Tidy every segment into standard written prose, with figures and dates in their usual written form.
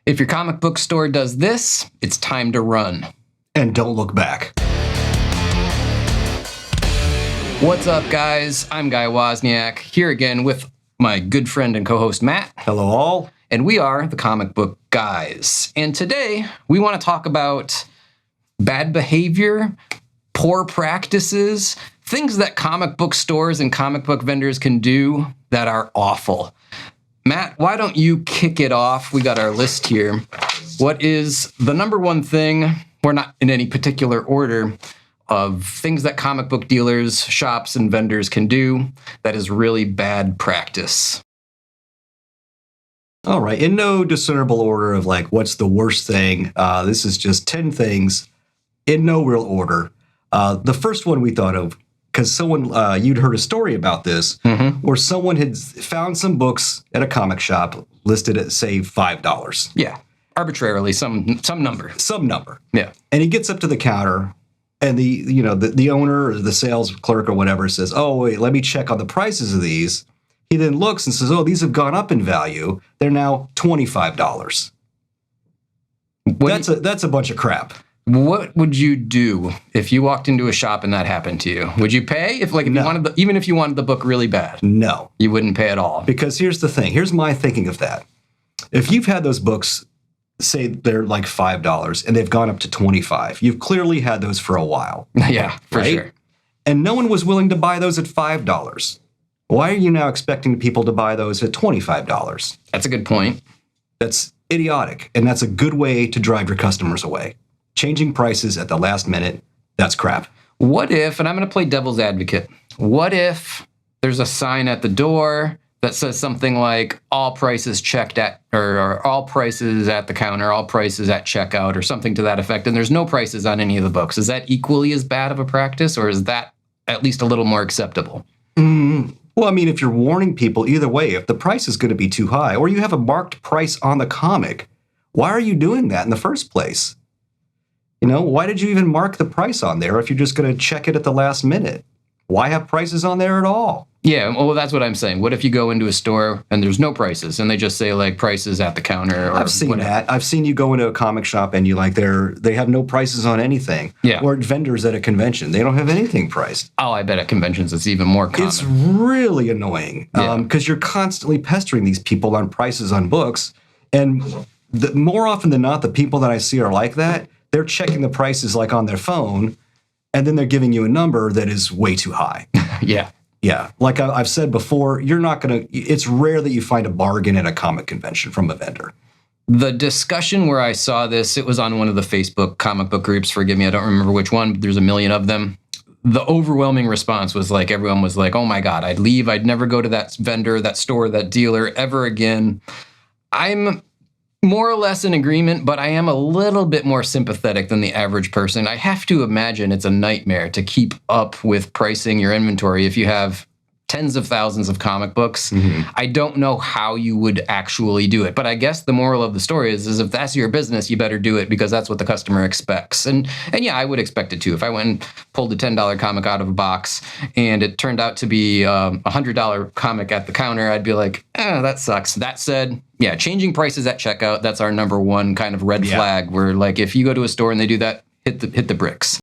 If your comic book store does this, it's time to run. And don't look back. What's up, guys? I'm Guy Wozniak, here again with my good friend and co-host Matt. Hello, all. And we are the Comic Book Guys. And today, we want to talk about bad behavior, poor practices, things that comic book stores and comic book vendors can do that are awful. Matt, why don't you kick it off? We got our list here. What is the number one thing, we're not in any particular order, of things that comic book dealers, shops, and vendors can do that is really bad practice? All right, in no discernible order of like, what's the worst thing? This is just 10 things in no real order. The first one we thought of, because someone, you'd heard a story about this, where someone had found some books at a comic shop listed at, say, $5. Yeah, arbitrarily, some number. Some number. Yeah. And he gets up to the counter, and the owner or the sales clerk or whatever says, "Oh, wait, let me check on the prices of these." He then looks and says, "Oh, these have gone up in value. They're now $25." That's a bunch of crap. What would you do if you walked into a shop and that happened to you? Would you pay? If you wanted even if you wanted the book really bad? No. You wouldn't pay at all. Because here's the thing. Here's my thinking of that. If you've had those books, say they're like $5 and they've gone up to $25, you've clearly had those for a while. Yeah, for sure. And no one was willing to buy those at $5. Why are you now expecting people to buy those at $25? That's a good point. That's idiotic. And that's a good way to drive your customers away. Changing prices at the last minute, that's crap. What if, and I'm going to play devil's advocate, what if there's a sign at the door that says something like all prices checked at, or all prices at the counter, all prices at checkout, or something to that effect, and there's no prices on any of the books? Is that equally as bad of a practice, or is that at least a little more acceptable? Well, I mean, if you're warning people, either way, if the price is going to be too high, or you have a marked price on the comic, why are you doing that in the first place? Why did you even mark the price on there if you're just going to check it at the last minute? Why have prices on there at all? Yeah, well, that's what I'm saying. What if you go into a store and there's no prices and they just say like prices at the counter? Or I've seen that. I've seen you go into a comic shop and they have no prices on anything. Yeah. Or vendors at a convention, they don't have anything priced. Oh, I bet at conventions it's even more common. It's really annoying because you're constantly pestering these people on prices on books. And more often than not, the people that I see are like that. They're checking the prices like on their phone, and then they're giving you a number that is way too high. Yeah. Yeah. Like I've said before, it's rare that you find a bargain at a comic convention from a vendor. The discussion where I saw this, it was on one of the Facebook comic book groups. Forgive me, I don't remember which one, but there's a million of them. The overwhelming response was like, everyone was like, oh my God, I'd leave. I'd never go to that vendor, that store, that dealer ever again. I'm more or less in agreement, but I am a little bit more sympathetic than the average person. I have to imagine it's a nightmare to keep up with pricing your inventory if you have tens of thousands of comic books. I don't know how you would actually do it, but I guess the moral of the story is if that's your business, you better do it because that's what the customer expects. And yeah, I would expect it too. If I went and pulled a $10 comic out of a box and it turned out to be a $100 comic at the counter, I'd be like, that sucks. That said, yeah, changing prices at checkout, that's our number one kind of red flag where like if you go to a store and they do that, hit the bricks.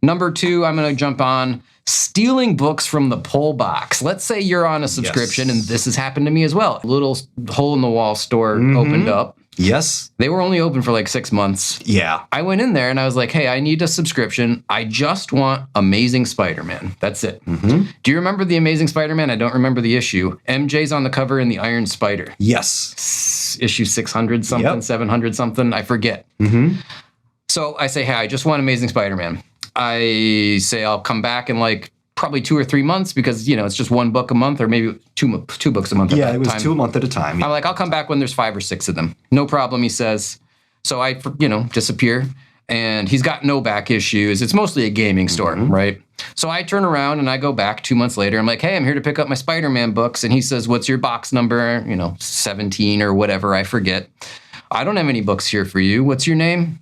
Number two, I'm going to jump on stealing books from the pull box. Let's say you're on a subscription, and this has happened to me as well. A little hole-in-the-wall store opened up. Yes. They were only open for like 6 months. Yeah. I went in there, and I was like, hey, I need a subscription. I just want Amazing Spider-Man. That's it. Do you remember the Amazing Spider-Man? I don't remember the issue. MJ's on the cover in the Iron Spider. Yes. Issue 600 something, 700 something. I forget. So I say, hey, I just want Amazing Spider-Man. I say I'll come back in like probably 2 or 3 months because, it's just one book a month or maybe two books a month. Yeah, it was 2 a month at a time. Yeah. I'm like, I'll come back when there's 5 or 6 of them. No problem, he says. So I, disappear and he's got no back issues. It's mostly a gaming store, right? So I turn around and I go back 2 months later. I'm like, hey, I'm here to pick up my Spider-Man books. And he says, what's your box number? 17 or whatever, I forget. I don't have any books here for you. What's your name?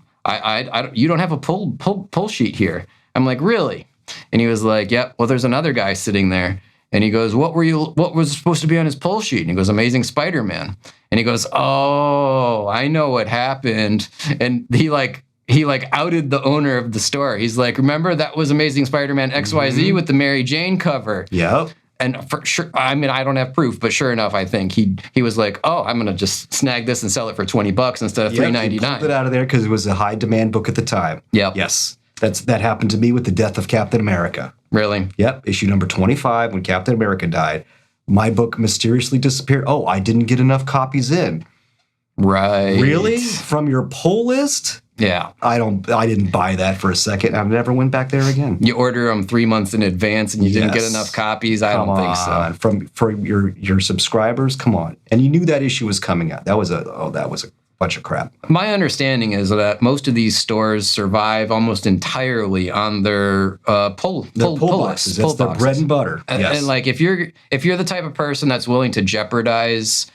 You don't have a pull sheet here. I'm like, really? And he was like, yep, well, there's another guy sitting there. And he goes, what was supposed to be on his pull sheet? And he goes, Amazing Spider-Man. And he goes, oh, I know what happened. And he outed the owner of the store. He's like, remember that was Amazing Spider-Man XYZ with the Mary Jane cover. Yep. And for sure, I mean, I don't have proof, but sure enough, I think he was like, oh, I'm going to just snag this and sell it for $20 instead of $3.99. He pulled it out of there because it was a high demand book at the time. Yep. Yes. That happened to me with the death of Captain America. Really? Yep. Issue number 25, when Captain America died, my book mysteriously disappeared. Oh, I didn't get enough copies in. Right. Really? From your pull list? Yeah. I didn't buy that for a second. I never went back there again. You order them 3 months in advance and you didn't get enough copies. I don't think so. For your subscribers, come on. And you knew that issue was coming out. That was a bunch of crap. My understanding is that most of these stores survive almost entirely on their pull boxes. That's their bread and butter. Yes. And like if you're the type of person that's willing to jeopardize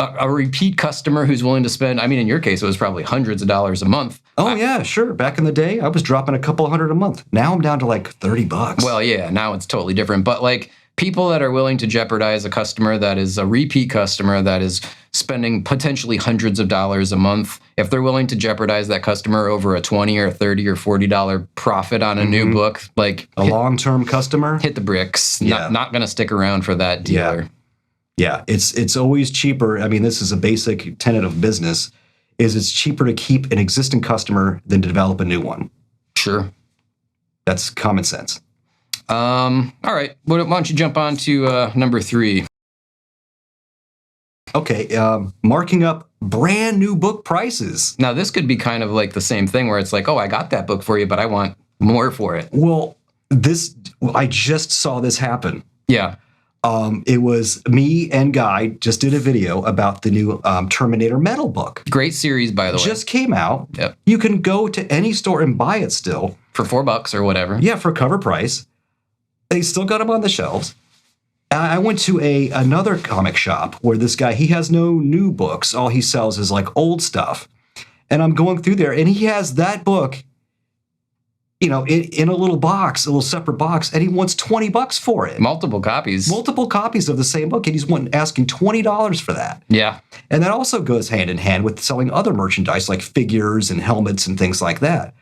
a repeat customer who's willing to spend, I mean, in your case, it was probably hundreds of dollars a month. Oh, yeah, sure. Back in the day, I was dropping a couple $100 a month. Now I'm down to like $30. Well, yeah, now it's totally different. But like people that are willing to jeopardize a customer that is a repeat customer that is spending potentially hundreds of dollars a month, if they're willing to jeopardize that customer over a $20 or $30 or $40 profit on a new book, like a long-term customer, hit the bricks. Yeah. Not going to stick around for that dealer. Yeah, it's always cheaper. I mean, this is a basic tenet of business, is it's cheaper to keep an existing customer than to develop a new one. Sure. That's common sense. All right. Why don't you jump on to number 3? Okay, marking up brand new book prices. Now, this could be kind of like the same thing where it's like, oh, I got that book for you, but I want more for it. Well, I just saw this happen. Yeah. It was me and Guy just did a video about the new Terminator Metal book. Great series, by the way. Just came out. Yep. You can go to any store and buy it still. For $4 or whatever. Yeah, for cover price. They still got them on the shelves. I went to another comic shop where this guy, he has no new books. All he sells is like old stuff. And I'm going through there and he has that book, you know, in a little box, a little separate box, and he wants $20 for it. Multiple copies. Multiple copies of the same book, and he's asking $20 for that. Yeah. And that also goes hand in hand with selling other merchandise like figures and helmets and things like that.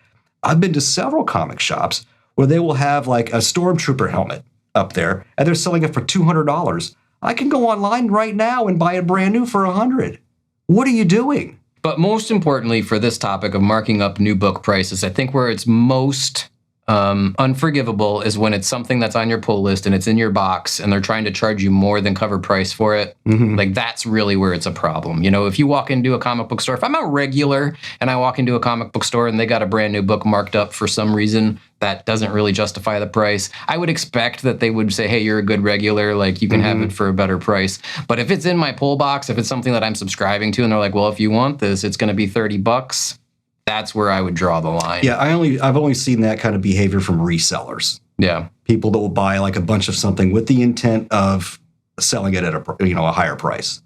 I've been to several comic shops where they will have like a Stormtrooper helmet up there, and they're selling it for $200. I can go online right now and buy it brand new for $100. What are you doing? But most importantly, for this topic of marking up new book prices, I think where it's most unforgivable is when it's something that's on your pull list and it's in your box and they're trying to charge you more than cover price for it. Like that's really where it's a problem. You know, if you walk into a comic book store, if I'm a regular and I walk into a comic book store and they got a brand new book marked up for some reason that doesn't really justify the price, I would expect that they would say, hey, you're a good regular, like you can have it for a better price. But if it's in my pull box, if it's something that I'm subscribing to and they're like, well, if you want this, it's going to be $30. That's where I would draw the line. Yeah, I've only seen that kind of behavior from resellers. Yeah. People that will buy like a bunch of something with the intent of selling it at a higher price.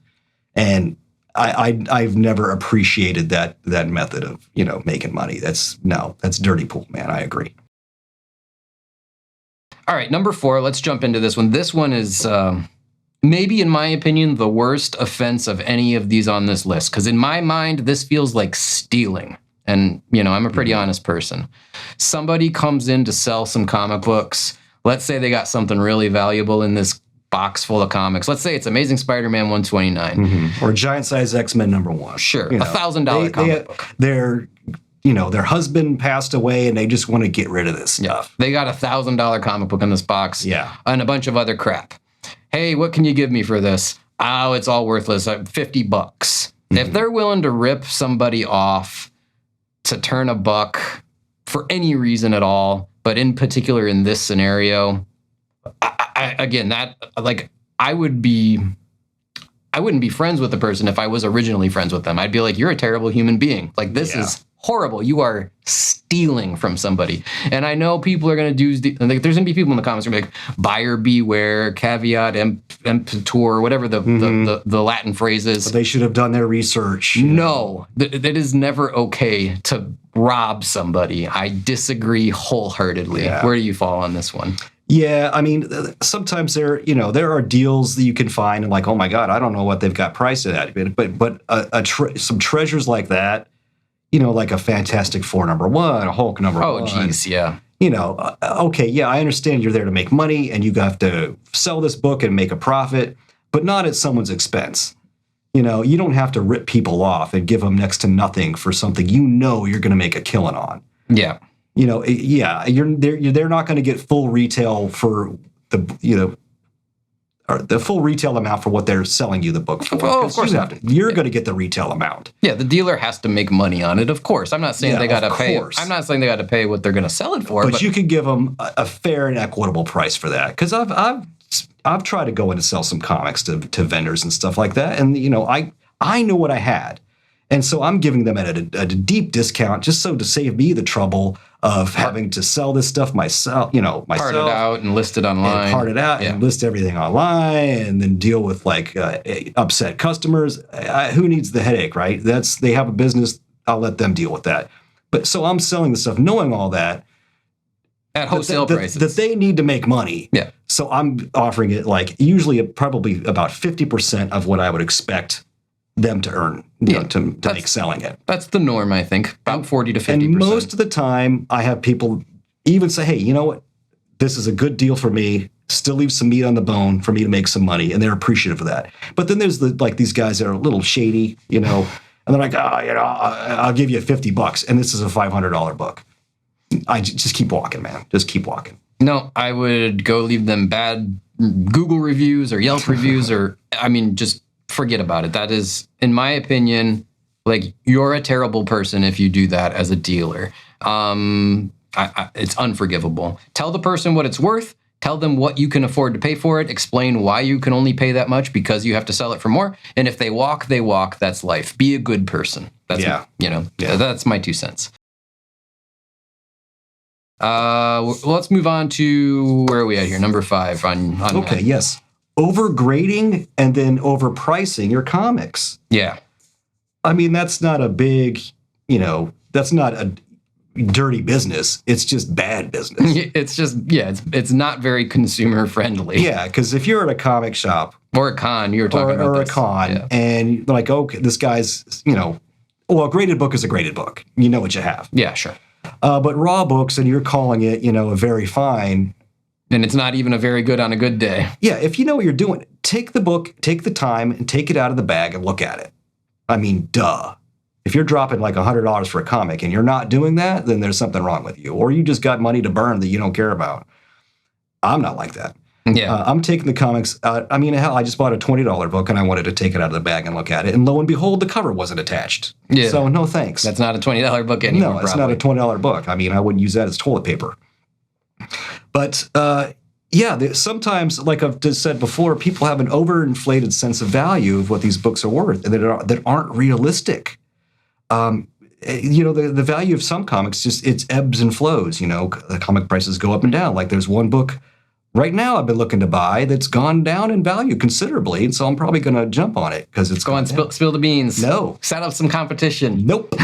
And I've never appreciated that method of, making money. That's dirty pool, man. I agree. All right, number 4, let's jump into this one. This one is maybe, in my opinion, the worst offense of any of these on this list. Because in my mind, this feels like stealing. And, I'm a pretty honest person. Somebody comes in to sell some comic books. Let's say they got something really valuable in this box full of comics. Let's say it's Amazing Spider-Man 129. Or Giant Size X-Men #1. Sure, $1,000 comic book. Their husband passed away and they just want to get rid of this stuff. They got $1,000 comic book in this box. Yeah. And a bunch of other crap. Hey, what can you give me for this? Oh, it's all worthless. $50. If they're willing to rip somebody off to turn a buck for any reason at all, but in particular in this scenario, I wouldn't be friends with the person if I was originally friends with them. I'd be like, you're a terrible human being. Like, this is horrible. You are stealing from somebody. And I know people are going to do, there's going to be people in the comments who are like, buyer beware, caveat emptor, whatever the Latin phrase is. But they should have done their research. No, that is never okay to rob somebody. I disagree wholeheartedly. Yeah. Where do you fall on this one? Yeah, I mean, sometimes there are deals that you can find and like, oh my God, I don't know what they've got priced at, but some treasures like that, like a Fantastic Four #1, a Hulk #1. Oh, geez, yeah. Okay, yeah, I understand you're there to make money and you have to sell this book and make a profit, but not at someone's expense. You don't have to rip people off and give them next to nothing for something you're going to make a killing on. Yeah. They're not going to get full retail for the full retail amount for what they're selling you the book for. Oh, of course not. You're going to get the retail amount. Yeah, the dealer has to make money on it, of course. I'm not saying they got to pay. Course. I'm not saying they got to pay what they're going to sell it for. But you can give them a fair and equitable price for that. Because I've tried to go in and sell some comics to vendors and stuff like that, and I know what I had. And so I'm giving them at a deep discount just so to save me the trouble of having to sell this stuff myself, part it out and list it online. And part it out and list everything online and then deal with upset customers. Who needs the headache, right? They have a business. I'll let them deal with that. But so I'm selling the stuff knowing all that. At wholesale prices. That they need to make money. Yeah. So I'm offering it usually probably about 50% of what I would expect them to earn to make selling it. That's the norm, I think, about 40 to 50%. And most of the time, I have people even say, hey, you know what? This is a good deal for me. Still leave some meat on the bone for me to make some money, and they're appreciative of that. But then there's these guys that are a little shady, and they're like, I'll give you $50, and this is a $500 book. I just keep walking, man. Just keep walking. No, I would go leave them bad Google reviews or Yelp reviews, just forget about it. That is, in my opinion, you're a terrible person if you do that as a dealer. It's unforgivable. Tell the person what it's worth. Tell them what you can afford to pay for it. Explain why you can only pay that much because you have to sell it for more. And if they walk, they walk. That's life. Be a good person. That's that's my 2 cents. Let's move on to where are we at here? Number 5 on okay, yes. Overgrading and then overpricing your comics. Yeah. I mean, that's not a big, that's not a dirty business. It's just bad business. It's just, it's not very consumer friendly. Yeah, because if you're at a comic shop. Or a con, you were talking about this. Or a con, and you're like, okay, this guy's, a graded book is a graded book. You know what you have. Yeah, sure. But raw books, and you're calling it, a very fine. And it's not even a very good on a good day. Yeah, if you know what you're doing, take the book, take the time, and take it out of the bag and look at it. I mean, duh. If you're dropping $100 for a comic and you're not doing that, then there's something wrong with you. Or you just got money to burn that you don't care about. I'm not like that. Yeah. I'm taking the comics out. I mean, hell, I just bought a $20 book and I wanted to take it out of the bag and look at it. And lo and behold, the cover wasn't attached. Yeah. So no thanks. That's not a $20 book anymore. No, it's not a $20 book. I mean, I wouldn't use that as toilet paper. But sometimes, like I've just said before, people have an overinflated sense of value of what these books are worth and that aren't realistic. The value of some comics it ebbs and flows. The comic prices go up and down. Like there's one book right now I've been looking to buy that's gone down in value considerably, and so I'm probably going to jump on it because it's going to spill the beans. No, set up some competition. Nope.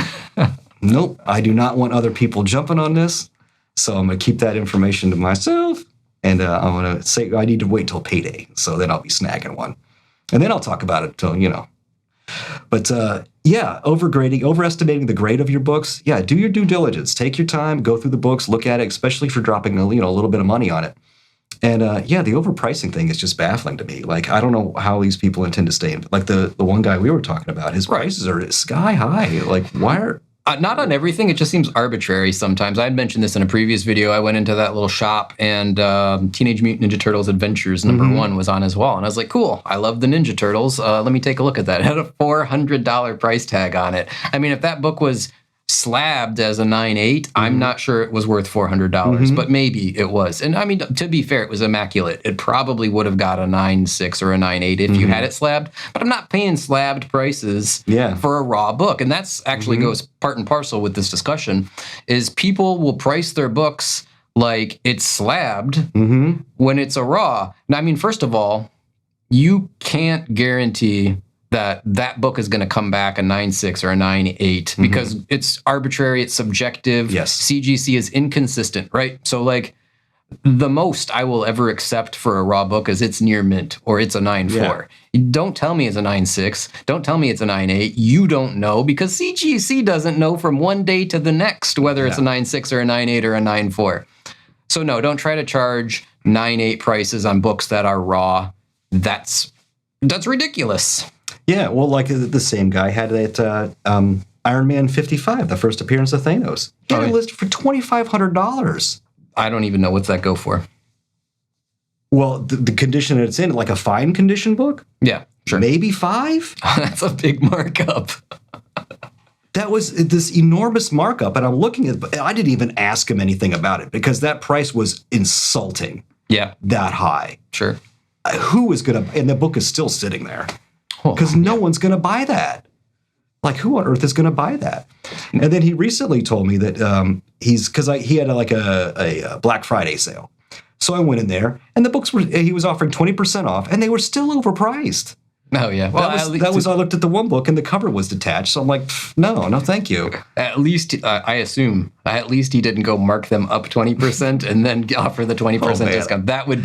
Nope. I do not want other people jumping on this, so I'm going to keep that information to myself. And I'm going to say I need to wait till payday, so then I'll be snagging one. And then I'll talk about it till, But, overgrading, overestimating the grade of your books. Yeah, do your due diligence. Take your time, go through the books, look at it, especially if you're dropping a little bit of money on it. And, the overpricing thing is just baffling to me. Like, I don't know how these people intend to stay in. Like, the one guy we were talking about, his prices are sky high. Like, why are... Not on everything. It just seems arbitrary sometimes. I had mentioned this in a previous video. I went into that little shop and Teenage Mutant Ninja Turtles Adventures #1 was on his wall. And I was like, cool, I love the Ninja Turtles. Let me take a look at that. It had a $400 price tag on it. I mean, if that book was slabbed as a 9.8, I'm not sure it was worth $400, but maybe it was. And I mean, to be fair, it was immaculate. It probably would have got a 9.6 or a 9.8 if you had it slabbed, but I'm not paying slabbed prices for a raw book. And that's actually goes part and parcel with this discussion, is people will price their books like it's slabbed when it's a raw. Now, I mean, first of all, you can't guarantee that book is going to come back a 9.6 or a 9.8 because it's arbitrary, it's subjective. Yes. CGC is inconsistent, right? So The most I will ever accept for a raw book is it's near mint or it's a 9.4. Don't tell me it's a 9.6. Don't tell me it's a 9.8. You don't know because CGC doesn't know from one day to the next whether it's a 9.6 or a 9.8 or a 9.4. So no, don't try to charge 9.8 prices on books that are raw. That's ridiculous. Yeah, well, like the same guy had that Iron Man 55, the first appearance of Thanos. He had it listed for $2,500. I don't even know what's that go for. Well, the condition that it's in, like a fine condition book? Yeah, sure. Maybe 5? That's a big markup. That was this enormous markup. And I'm looking at, I didn't even ask him anything about it because that price was insulting. Yeah. That high. Sure. Who is going to, and the book is still sitting there because no one's going to buy that. Like, who on earth is going to buy that? And then he recently told me that he had a Black Friday sale. So I went in there, and the books he was offering 20% off, and they were still overpriced. Oh, yeah. Well, I looked at the one book, and the cover was detached. So I'm like, no, thank you. At least, I assume, he didn't go mark them up 20% and then offer the 20% discount. That would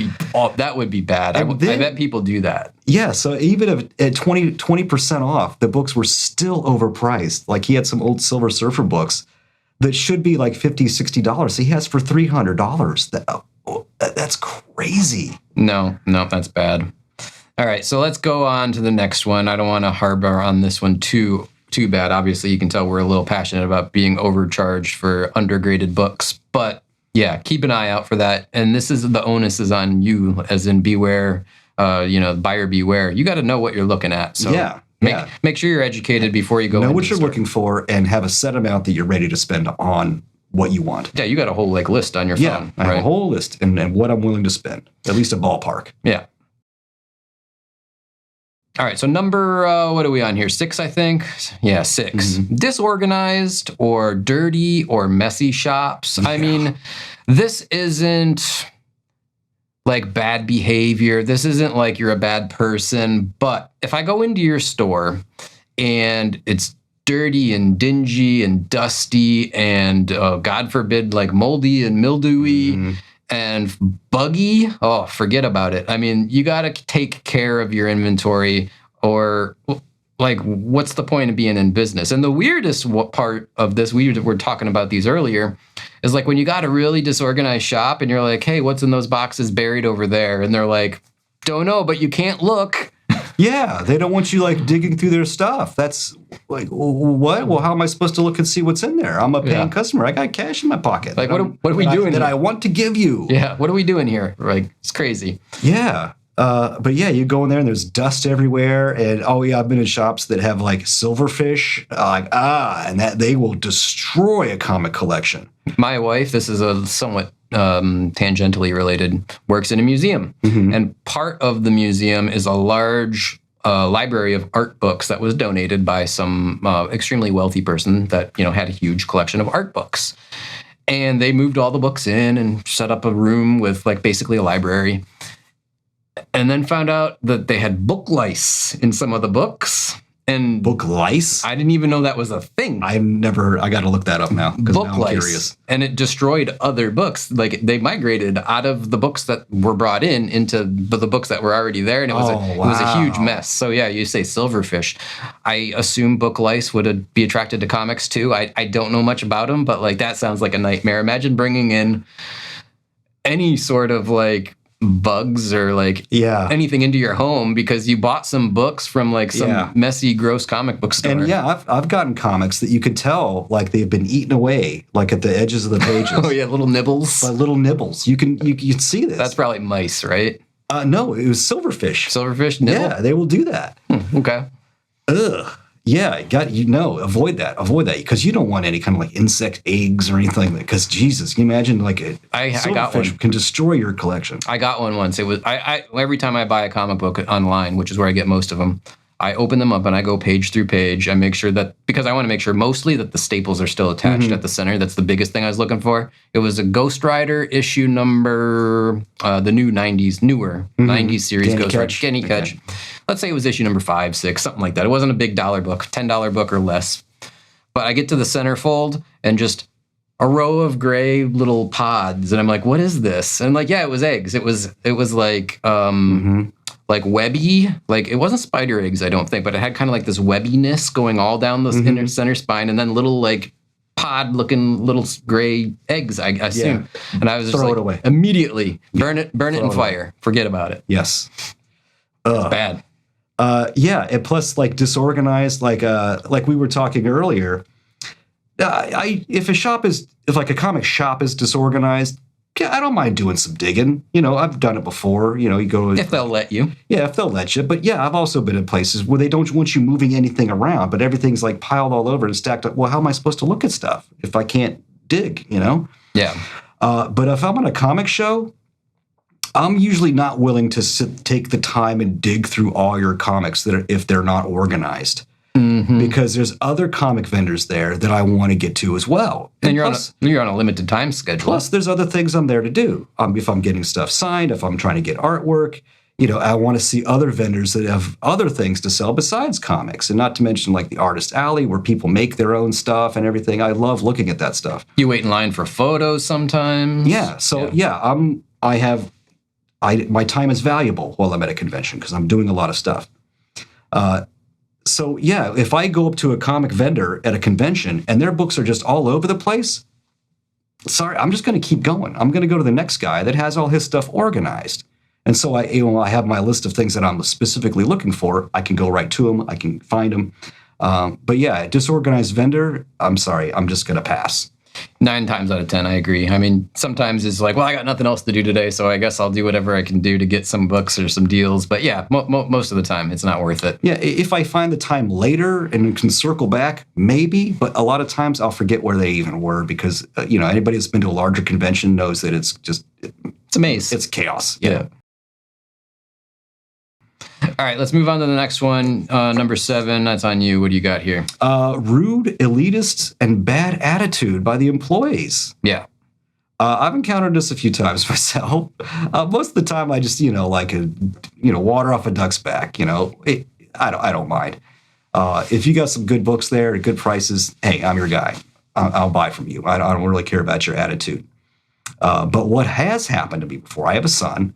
be bad. I bet people do that. Yeah, so even if at 20% off, the books were still overpriced. Like, he had some old Silver Surfer books that should be like $50, $60. So he has for $300. That's crazy. No, that's bad. All right, so let's go on to the next one. I don't want to harbor on this one too bad. Obviously, you can tell we're a little passionate about being overcharged for undergraded books. But yeah, keep an eye out for that. And the onus is on you, as in beware, buyer beware. You got to know what you're looking at. So make sure you're educated before you go. Know what you're looking for and have a set amount that you're ready to spend on what you want. Yeah, you got a whole list on your phone. I have a whole list and what I'm willing to spend. At least a ballpark. Yeah. All right, so number, what are we on here? 6, I think? Yeah, 6. Mm-hmm. Disorganized or dirty or messy shops. Yeah. I mean, this isn't like bad behavior. This isn't like you're a bad person. But if I go into your store and it's dirty and dingy and dusty and, God forbid, like moldy and mildewy, and buggy, forget about it. I mean, you got to take care of your inventory or like, what's the point of being in business? And the weirdest part of this, we were talking about these earlier, is like when you got a really disorganized shop and you're like, hey, what's in those boxes buried over there? And they're like, don't know, but you can't look. Yeah, they don't want you like digging through their stuff. That's like, what? Well, how am I supposed to look and see what's in there? I'm a paying customer. I got cash in my pocket. Like, what are we doing that I want to give you? Yeah, what are we doing here? Like, it's crazy. Yeah. But yeah, you go in there and there's dust everywhere. And I've been in shops that have like silverfish, and that they will destroy a comic collection. My wife, this is a somewhat tangentially related, works in a museum. Mm-hmm. And part of the museum is a large library of art books that was donated by some extremely wealthy person that, had a huge collection of art books. And they moved all the books in and set up a room with like basically a library. And then found out that they had book lice in some of the books. And book lice? I didn't even know that was a thing. I got to look that up now because now I'm curious. And it destroyed other books. Like they migrated out of the books that were brought in into the books that were already there. And it was it was a huge mess. So yeah, you say silverfish. I assume book lice would be attracted to comics too. I don't know much about them, but like that sounds like a nightmare. Imagine bringing in any sort of like bugs or like anything into your home because you bought some books from like some messy, gross comic book store. And I've gotten comics that you could tell like they've been eaten away, like at the edges of the pages. Oh yeah, little nibbles. Little nibbles. You can see this. That's probably mice, right? No, it was silverfish. Silverfish nibble? Yeah, they will do that. Okay. Ugh. Yeah, avoid that because you don't want any kind of like insect eggs or anything. Because Jesus, can you imagine like I got one can destroy your collection. I got one once. It was I every time I buy a comic book online, which is where I get most of them, I open them up and I go page through page. I make sure that because I want to make sure mostly that the staples are still attached at the center. That's the biggest thing I was looking for. It was a Ghost Rider issue number, the newer 90s series Ghost Rider, Kenny Ketch. Let's say it was issue number 5, 6, something like that. It wasn't a big dollar book, $10 book or less. But I get to the centerfold and just a row of gray little pods, and I'm like, what is this? And like, yeah, it was eggs. It was like like webby, like it wasn't spider eggs, I don't think, but it had kind of like this webbiness going all down the inner center spine, and then little like pod looking little gray eggs, I assume. And I was just Throw like, it away. Immediately burn it in fire. Forget about it. Yes. It's bad. Yeah, and plus like disorganized, like we were talking earlier. If like a comic shop is disorganized, yeah, I don't mind doing some digging. You know, I've done it before. You know, you go if they'll let you. Yeah, if they'll let you. But yeah, I've also been in places where they don't want you moving anything around, but everything's like piled all over and stacked up. Well, how am I supposed to look at stuff if I can't dig? You know? Yeah. But if I'm on a comic show, I'm usually not willing to take the time and dig through all your comics if they're not organized. Because there's other comic vendors there that I want to get to as well. And you're on a limited time schedule. Plus, there's other things I'm there to do. If I'm getting stuff signed, if I'm trying to get artwork, you know, I want to see other vendors that have other things to sell besides comics. And not to mention like the Artist Alley where people make their own stuff and everything. I love looking at that stuff. You wait in line for photos sometimes. Yeah. So my time is valuable while I'm at a convention because I'm doing a lot of stuff. So yeah, if I go up to a comic vendor at a convention and their books are just all over the place, sorry, I'm just going to keep going. I'm going to go to the next guy that has all his stuff organized. And so I have my list of things that I'm specifically looking for. I can go right to them. I can find them. But yeah, disorganized vendor, I'm sorry, I'm just going to pass. 9 times out of 10, I agree. I mean, sometimes it's like, well, I got nothing else to do today, so I guess I'll do whatever I can do to get some books or some deals. But yeah, most of the time, it's not worth it. Yeah, if I find the time later and can circle back, maybe. But a lot of times I'll forget where they even were because, you know, anybody that's been to a larger convention knows that it's just... It's a maze. It's chaos. Yeah. All right, let's move on to the next one. Number 7, that's on you. What do you got here? Rude, elitist, and bad attitude by the employees. Yeah. I've encountered this a few times myself. Most of the time, I just, water off a duck's back. You know, I don't mind. If you got some good books there at good prices, hey, I'm your guy. I'll buy from you. I don't really care about your attitude. But what has happened to me before? I have a son,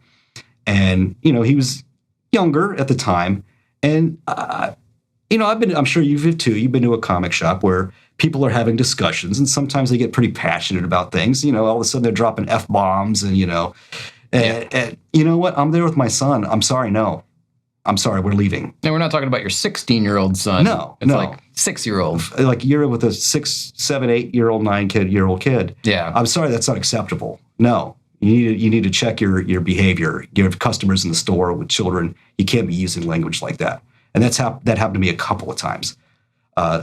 and he was younger at the time, and I'm sure you've too. You've been to a comic shop where people are having discussions, and sometimes they get pretty passionate about things. All of a sudden they're dropping F-bombs, and you know what? I'm there with my son. I'm sorry, no. I'm sorry, we're leaving. And we're not talking about your 16-year-old son. No, it's like 6-year-old. Like you're with a 6, 7, 8-year-old, 9-year-old kid. Yeah. I'm sorry, that's not acceptable. No. You need to check your behavior. You have customers in the store with children. You can't be using language like that. And that happened to me a couple of times.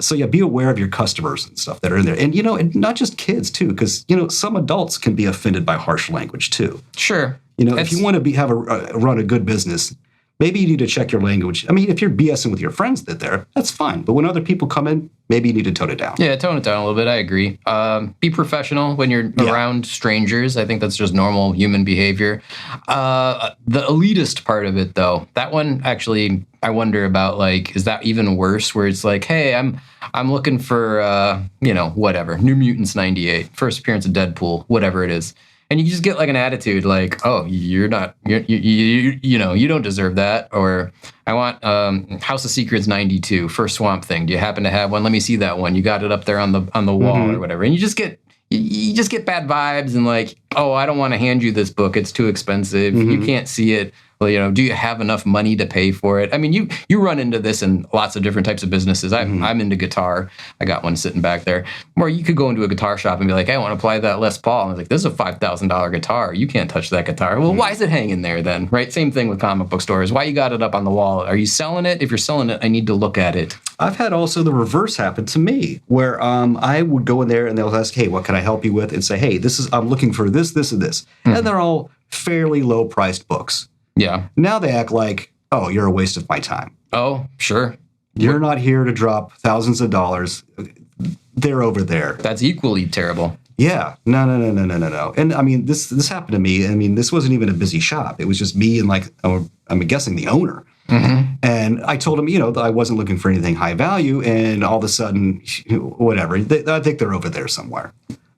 So yeah, be aware of your customers and stuff that are in there. And, and not just kids too, because, some adults can be offended by harsh language too. Sure. If you want to run a good business, maybe you need to check your language. I mean, if you're BSing with your friends that's fine. But when other people come in, maybe you need to tone it down. Yeah, tone it down a little bit. I agree. Be professional when you're around strangers. I think that's just normal human behavior. The elitist part of it, though, that one actually I wonder about. Like, is that even worse? Where it's like, hey, I'm looking for whatever, New Mutants '98, first appearance of Deadpool, whatever it is. And you just get like an attitude like, oh, you don't deserve that. Or I want House of Secrets '92, first Swamp Thing. Do you happen to have one? Let me see that one. You got it up there on the wall or whatever. And you just get bad vibes and like, oh, I don't want to hand you this book. It's too expensive. You can't see it. Well, do you have enough money to pay for it? I mean, you run into this in lots of different types of businesses. I'm into guitar. I got one sitting back there. Or you could go into a guitar shop and be like, hey, I want to play that Les Paul. And I was like, this is a $5,000 guitar. You can't touch that guitar. Well, why is it hanging there then? Right? Same thing with comic book stores. Why you got it up on the wall? Are you selling it? If you're selling it, I need to look at it. I've had also the reverse happen to me, where I would go in there and they'll ask, hey, what can I help you with? And say, hey, I'm looking for this, this, and this. And they're all fairly low-priced books. Yeah. Now they act like, oh, you're a waste of my time. Oh, sure. You're not here to drop thousands of dollars. They're over there. That's equally terrible. Yeah. No. And I mean, this happened to me. I mean, this wasn't even a busy shop. It was just me and I'm guessing the owner. And I told him, that I wasn't looking for anything high value. And all of a sudden, whatever. I think they're over there somewhere.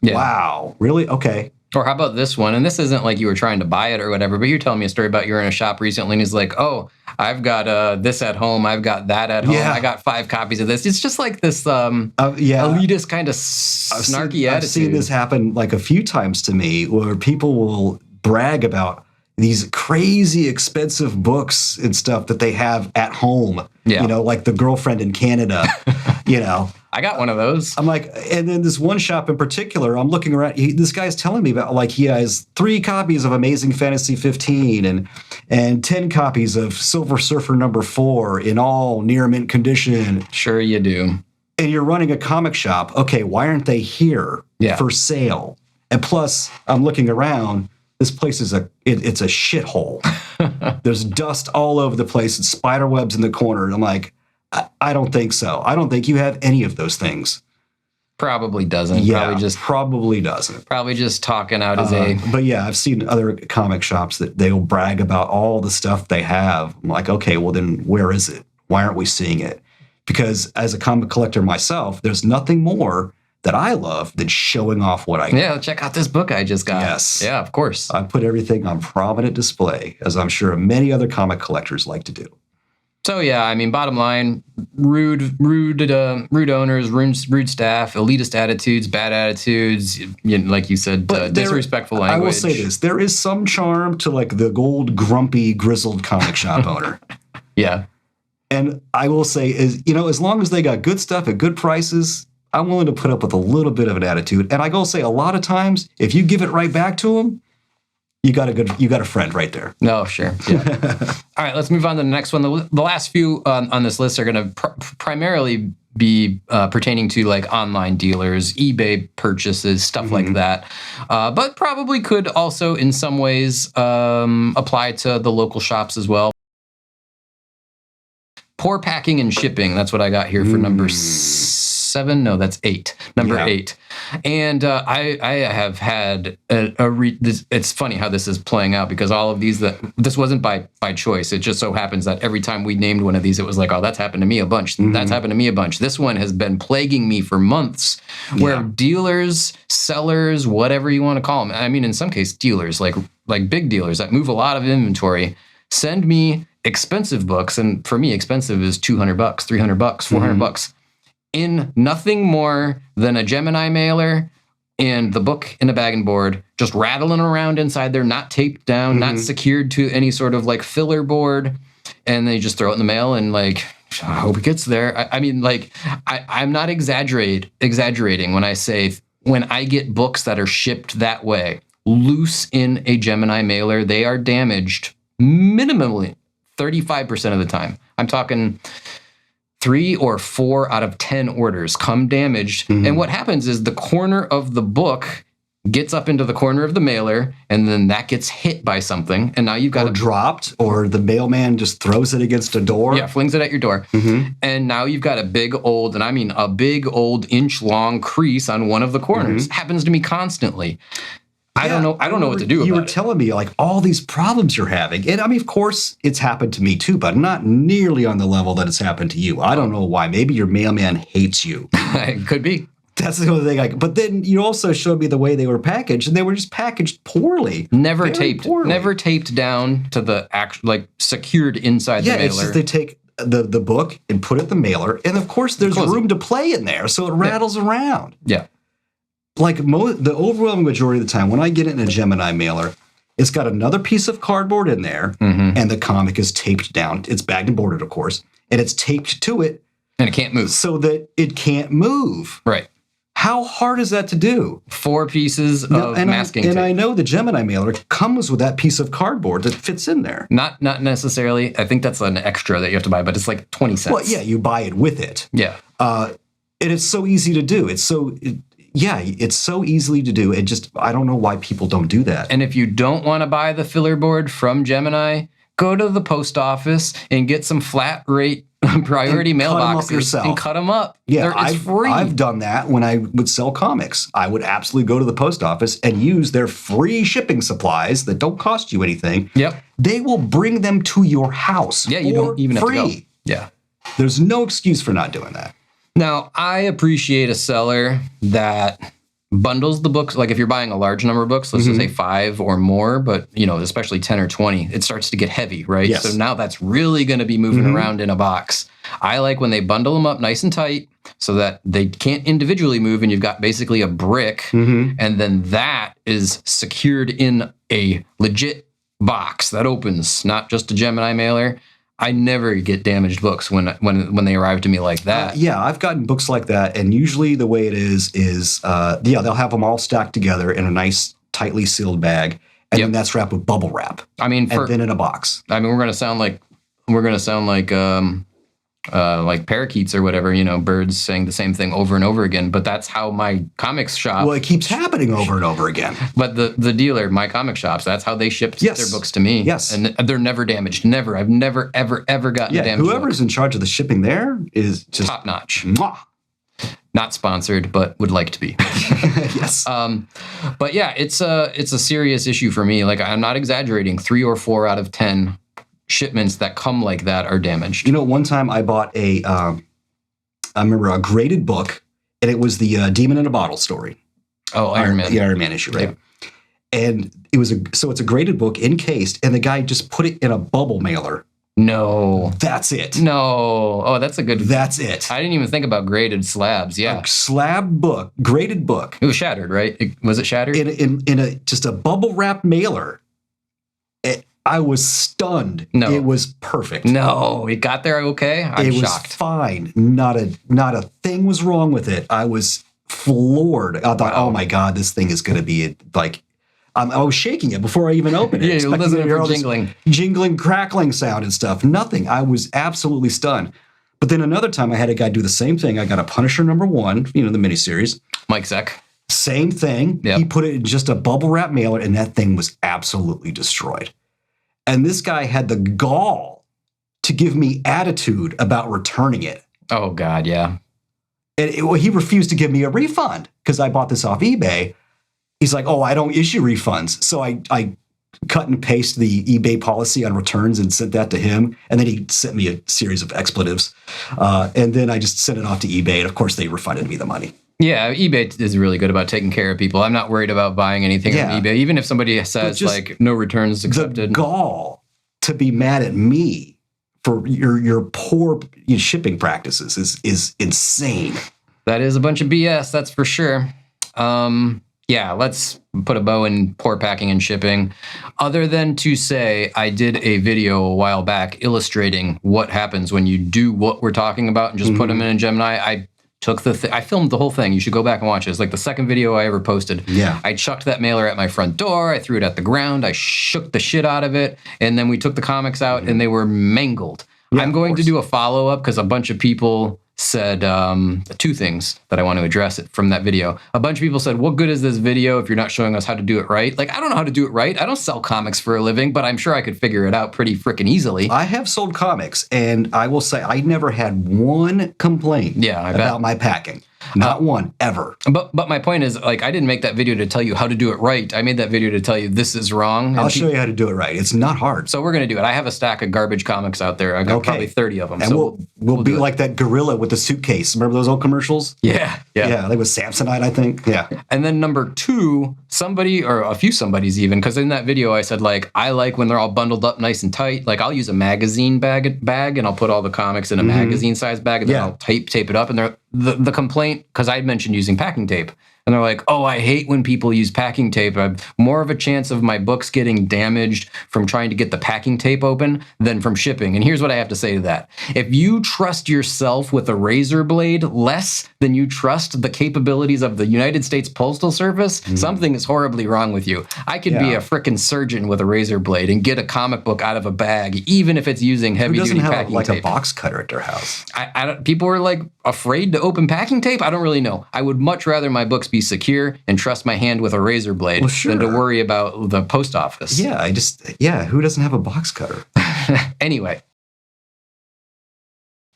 Yeah. Wow. Really? Okay. Or how about this one? And this isn't like you were trying to buy it or whatever, but you're telling me a story about you're in a shop recently and he's like, oh, I've got this at home. I've got that at home. Yeah. I got 5 copies of this. It's just like this Yeah. elitist kind of snarky attitude. I've seen this happen like a few times to me where people will brag about these crazy expensive books and stuff that they have at home. Yeah. You know, like the girlfriend in Canada, you know. I got one of those. I'm like, and then this one shop in particular, I'm looking around. This guy's telling me about like he has 3 copies of Amazing Fantasy 15 and 10 copies of Silver Surfer #4 in all near mint condition. Sure you do. And you're running a comic shop. Okay, why aren't they here for sale? And plus, I'm looking around. This place is it's a shithole. There's dust all over the place and spider webs in the corner. I'm like, I don't think so. I don't think you have any of those things. Probably doesn't. Yeah, probably doesn't. Probably just talking out as a... But yeah, I've seen other comic shops that they'll brag about all the stuff they have. I'm like, okay, well then where is it? Why aren't we seeing it? Because as a comic collector myself, there's nothing more that I love than showing off what I got. Yeah, check out this book I just got. Yes. Yeah, of course. I put everything on prominent display, as I'm sure many other comic collectors like to do. So yeah, I mean, bottom line, rude owners, rude staff, elitist attitudes, bad attitudes, like you said, disrespectful language. I will say this: there is some charm to like the old, grumpy, grizzled comic shop owner. Yeah, and I will say is as long as they got good stuff at good prices, I'm willing to put up with a little bit of an attitude. And I go say a lot of times, if you give it right back to them, you got a friend right there. No, sure. Yeah. All right, let's move on to the next one. The last few on this list are going to primarily be pertaining to like online dealers, eBay purchases, stuff like that. But probably could also in some ways apply to the local shops as well. Poor packing and shipping. That's what I got here for number 7. No, that's 8. Number 8. And I have had it's funny how this is playing out because all of these this wasn't by choice. It just so happens that every time we named one of these, it was like, oh, that's happened to me a bunch. That's happened to me a bunch. This one has been plaguing me for months where dealers, sellers, whatever you want to call them. I mean, in some cases, dealers, like big dealers that move a lot of inventory, send me expensive books. And for me, expensive is $200, $300, $400. In nothing more than a Gemini mailer and the book in a bag and board, just rattling around inside there, not taped down, not secured to any sort of like filler board. And they just throw it in the mail and like, I hope it gets there. I mean, like, I'm not exaggerating when I say when I get books that are shipped that way, loose in a Gemini mailer, they are damaged minimally 35% of the time. I'm talking 3 or 4 out of 10 orders come damaged. And what happens is the corner of the book gets up into the corner of the mailer, and then that gets hit by something. And now you've got dropped, or the mailman just throws it against a door. Yeah, flings it at your door. And now you've got a big old inch-long crease on one of the corners. Happens to me constantly. I don't know what to do about it. You were telling me like all these problems you're having. And I mean, of course, it's happened to me too, but not nearly on the level that it's happened to you. I don't know why. Maybe your mailman hates you. It could be. That's the only thing. But then you also showed me the way they were packaged, and they were just packaged poorly. Never taped down to the secured inside the mailer. Yeah, it's just they take the book and put it in the mailer, and of course there's room to play in there, so it rattles around. Yeah. Like the overwhelming majority of the time, when I get it in a Gemini mailer, it's got another piece of cardboard in there, and the comic is taped down. It's bagged and boarded, of course, and it's taped to it. And it can't move. So that it can't move. Right. How hard is that to do? 4 pieces of masking tape. And I know the Gemini mailer comes with that piece of cardboard that fits in there. Not necessarily. I think that's an extra that you have to buy, but it's like 20 cents. Well, yeah, you buy it with it. Yeah. And it's so easy to do. It's so easily to do. It just, I don't know why people don't do that. And if you don't want to buy the filler board from Gemini, go to the post office and get some flat rate priority mailboxes and cut them up. Yeah, it's free. I've done that when I would sell comics. I would absolutely go to the post office and use their free shipping supplies that don't cost you anything. Yep. They will bring them to your house. Yeah, you don't even have to go. Yeah. There's no excuse for not doing that. Now, I appreciate a seller that bundles the books. Like if you're buying a large number of books, let's just say 5 or more, but especially 10 or 20, it starts to get heavy, right? Yes. So now that's really going to be moving around in a box. I like when they bundle them up nice and tight so that they can't individually move, and you've got basically a brick, and then that is secured in a legit box that opens, not just a Gemini mailer. I never get damaged books when they arrive to me like that. Yeah, I've gotten books like that, and usually the way it is they'll have them all stacked together in a nice, tightly sealed bag, and then that's wrapped with bubble wrap. I mean, and then in a box. I mean, we're gonna sound like parakeets or whatever, birds saying the same thing over and over again. But that's how my comics shop. Well, it keeps happening over and over again. But the dealer, my comic shops, that's how they ship their books to me. Yes, and they're never damaged. Never. I've never ever gotten a damaged whoever's book. In charge of the shipping there is just top notch. Mwah. Not sponsored, but would like to be. Yes. But yeah, it's a serious issue for me. Like, I'm not exaggerating. 3 or 4 out of 10 shipments that come like that are damaged. One time I bought I remember a graded book, and it was the Demon in a Bottle story. Oh, Iron Man. The Iron Man issue, right? Yep. And it's a graded book encased, and the guy just put it in a bubble mailer. No. That's it. No. Oh, that's a good. That's it. I didn't even think about graded slabs. Yeah. A slab book, graded book. It was shattered, right? Was it shattered? In a just a bubble wrap mailer. I was stunned. No. It was perfect. No, it got there okay? I'm shocked. It was fine. Not a thing was wrong with it. I was floored. I thought, oh my God, this thing is going to be like, I was shaking it before I even opened it. Yeah, you're listening to jingling. Jingling, crackling sound and stuff. Nothing. I was absolutely stunned. But then another time I had a guy do the same thing. I got a Punisher #1, the miniseries. Mike Zeck. Same thing. Yep. He put it in just a bubble wrap mailer, and that thing was absolutely destroyed. And this guy had the gall to give me attitude about returning it. Oh, God, yeah. And he refused to give me a refund because I bought this off eBay. He's like, oh, I don't issue refunds. So I cut and paste the eBay policy on returns and sent that to him. And then he sent me a series of expletives. And then I just sent it off to eBay. And, of course, they refunded me the money. Yeah, eBay is really good about taking care of people. I'm not worried about buying anything on eBay, even if somebody says like no returns accepted. The gall to be mad at me for your poor shipping practices is insane. That is a bunch of BS, that's for sure. Yeah, let's put a bow in poor packing and shipping. Other than to say, I did a video a while back illustrating what happens when you do what we're talking about and just put them in Gemini. I took I filmed the whole thing. You should go back and watch it. It's like the second video I ever posted. Yeah. I chucked that mailer at my front door. I threw it at the ground. I shook the shit out of it. And then we took the comics out and they were mangled. Yeah, I'm going to do a follow-up because a bunch of people said 2 things that I want to address from that video. A bunch of people said, what good is this video if you're not showing us how to do it right? Like, I don't know how to do it right. I don't sell comics for a living, but I'm sure I could figure it out pretty freaking easily. I have sold comics, and I will say I never had one complaint about my packing. Not one, ever. But my point is, like, I didn't make that video to tell you how to do it right. I made that video to tell you this is wrong. I'll show you how to do it right. It's not hard. So we're going to do it. I have a stack of garbage comics out there. I got probably 30 of them. And so we'll be like that gorilla with the suitcase. Remember those old commercials? Yeah. Yeah, they was Samsonite, I think. Yeah. And then number 2, somebody, or a few somebodies even, because in that video I said, like, I like when they're all bundled up nice and tight. Like, I'll use a magazine bag and I'll put all the comics in a magazine size bag and then I'll tape it up. And the complaint, because I mentioned using packing tape, and they're like, oh, I hate when people use packing tape. I have more of a chance of my books getting damaged from trying to get the packing tape open than from shipping. And here's what I have to say to that. If you trust yourself with a razor blade less than you trust the capabilities of the United States Postal Service, something is horribly wrong with you. I could be a frickin' surgeon with a razor blade and get a comic book out of a bag, even if it's using heavy-duty packing like tape. A box cutter at their house? People were like afraid to open packing tape. I don't really know. I would much rather my books be secure and trust my hand with a razor blade than to worry about the post office. Yeah, who doesn't have a box cutter? Anyway,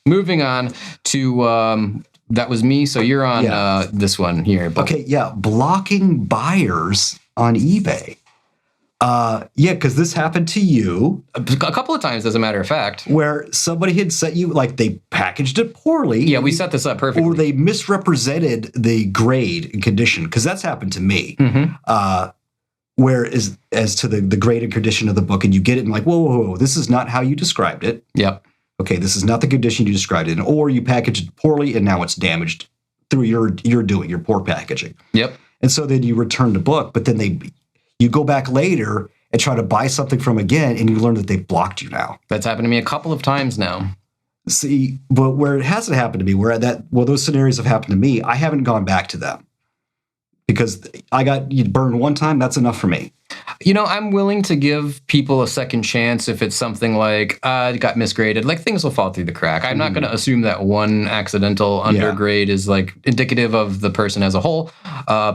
moving on to that was me. So you're on this one here. Okay, blocking buyers on eBay. Yeah, because this happened to you. A couple of times, as a matter of fact. Where somebody had sent you, like, they packaged it poorly. Yeah, we set this up perfectly. Or they misrepresented the grade and condition, because that's happened to me. Where as to the grade and condition of the book, and you get it and like, whoa, this is not how you described it. Yep. Okay, this is not the condition you described it in. Or you packaged it poorly and now it's damaged through your poor packaging. Yep. And so then you return the book, but then you go back later and try to buy something from again, and you learn that they've blocked you now. That's happened to me a couple of times now. See, but where it hasn't happened to me, where those scenarios have happened to me, I haven't gone back to them. Because I got burned one time, that's enough for me. You know, I'm willing to give people a second chance if it's something like, it got misgraded. Like, things will fall through the crack. I'm not going to assume that one accidental undergrade is, like, indicative of the person as a whole.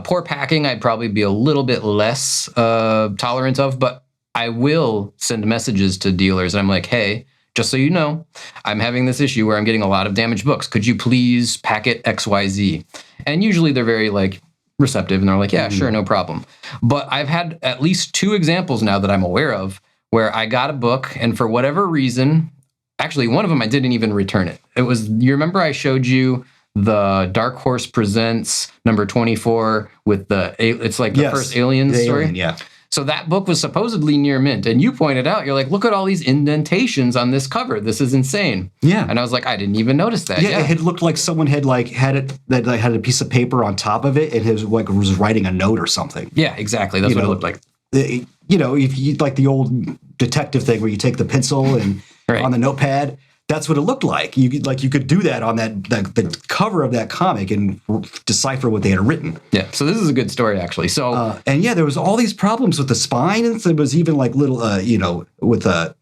Poor packing, I'd probably be a little bit less tolerant of, but I will send messages to dealers. And I'm like, hey, just so you know, I'm having this issue where I'm getting a lot of damaged books. Could you please pack it XYZ? And usually they're very, like, receptive, and they're like, yeah, sure, no problem. But I've had at least 2 examples now that I'm aware of where I got a book, and for whatever reason, actually one of them I didn't even return it. It was, you remember I showed you the Dark Horse Presents number 24 with it's like the first Alien story? Alien, yeah. So that book was supposedly near mint, and you pointed out, you're like, look at all these indentations on this cover. This is insane. Yeah. And I was like, I didn't even notice that. Yeah, it had looked like someone had had a piece of paper on top of it, and was writing a note or something. Yeah, exactly. That's what it looked like. If you like the old detective thing where you take the pencil and on the notepad. That's what it looked like. You could do that on the cover of that comic and decipher what they had written. Yeah. So this is a good story, actually. So there was all these problems with the spine, and there was even like little